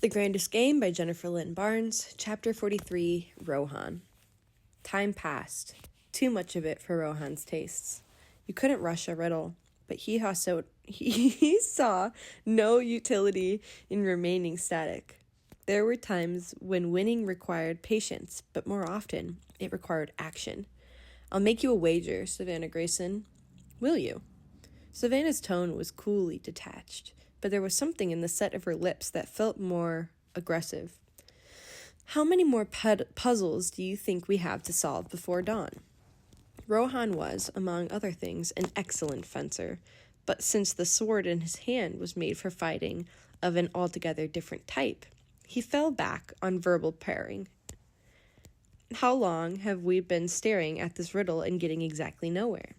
The Grandest Game by Jennifer Lynn Barnes, Chapter 43, Rohan. Time passed, too much of it for Rohan's tastes. You couldn't rush a riddle, but he saw no utility in remaining static. There were times when winning required patience, but more often, it required action. "I'll make you a wager, Savannah Grayson. Will you?" Savannah's tone was coolly detached, but there was something in the set of her lips that felt more aggressive. "How many more puzzles do you think we have to solve before dawn?" Rohan was, among other things, an excellent fencer, but since the sword in his hand was made for fighting of an altogether different type, he fell back on verbal pairing. "How long have we been staring at this riddle and getting exactly nowhere?"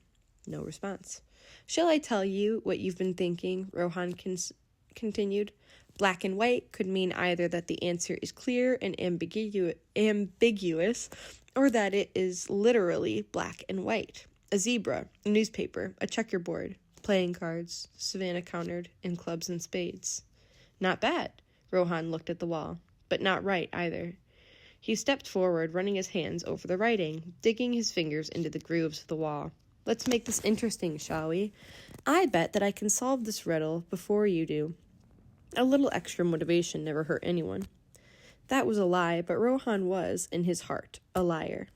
No response. "Shall I tell you what you've been thinking?" Rohan continued. "Black and white could mean either that the answer is clear and ambiguous, or that it is literally black and white. A zebra, a newspaper, a checkerboard, playing cards," Savannah countered, "and clubs and spades." "Not bad." Rohan looked at the wall, "but not right either." He stepped forward, running his hands over the writing, digging his fingers into the grooves of the wall. "Let's make this interesting, shall we? I bet that I can solve this riddle before you do. A little extra motivation never hurt anyone." That was a lie, but Rohan was, in his heart, a liar.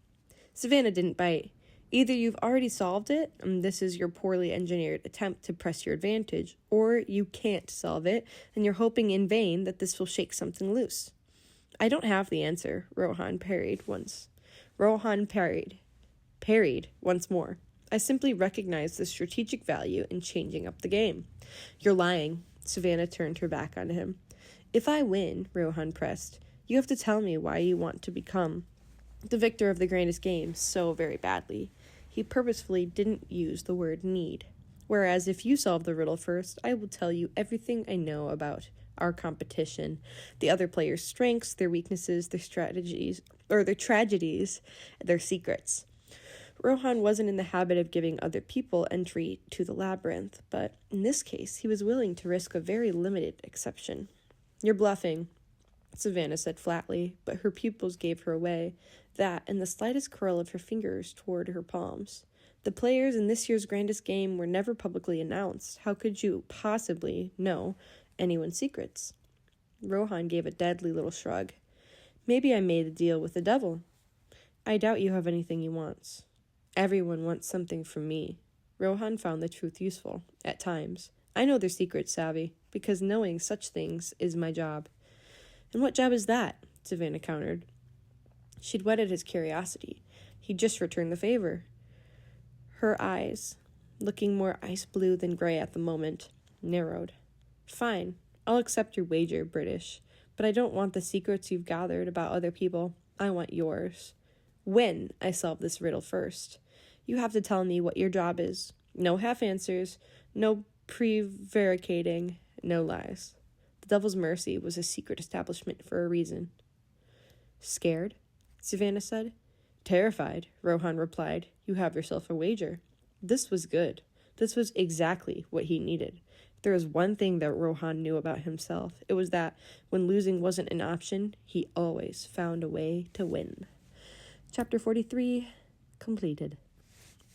Savannah didn't bite. "Either you've already solved it, and this is your poorly engineered attempt to press your advantage, or you can't solve it, and you're hoping in vain that this will shake something loose." "I don't have the answer," Rohan parried once more. "I simply recognize the strategic value in changing up the game." "You're lying." Savannah turned her back on him. "If I win," Rohan pressed, "you have to tell me why you want to become the victor of the Grandest Game so very badly." He purposefully didn't use the word need. "Whereas if you solve the riddle first, I will tell you everything I know about our competition, the other players' strengths, their weaknesses, their strategies, or their tragedies, their secrets." Rohan wasn't in the habit of giving other people entry to the labyrinth, but in this case he was willing to risk a very limited exception. "You're bluffing," Savannah said flatly, but her pupils gave her away, that and the slightest curl of her fingers toward her palms. "The players in this year's Grandest Game were never publicly announced. How could you possibly know anyone's secrets?" Rohan gave a deadly little shrug. "Maybe I made a deal with the devil." "I doubt you have anything he wants." "Everyone wants something from me." Rohan found the truth useful, at times. "I know their secrets, Savvy, because knowing such things is my job." "And what job is that?" Savannah countered. She'd whetted his curiosity. He'd just returned the favor. Her eyes, looking more ice blue than gray at the moment, narrowed. "Fine, I'll accept your wager, British, but I don't want the secrets you've gathered about other people. I want yours. When I solve this riddle first. You have to tell me what your job is. No half answers, no prevaricating, no lies. The Devil's Mercy was a secret establishment for a reason." "Scared?" Savannah said. "Terrified," Rohan replied. "You have yourself a wager." This was good. This was exactly what he needed. If there was one thing that Rohan knew about himself, it was that when losing wasn't an option, he always found a way to win. Chapter 43 completed.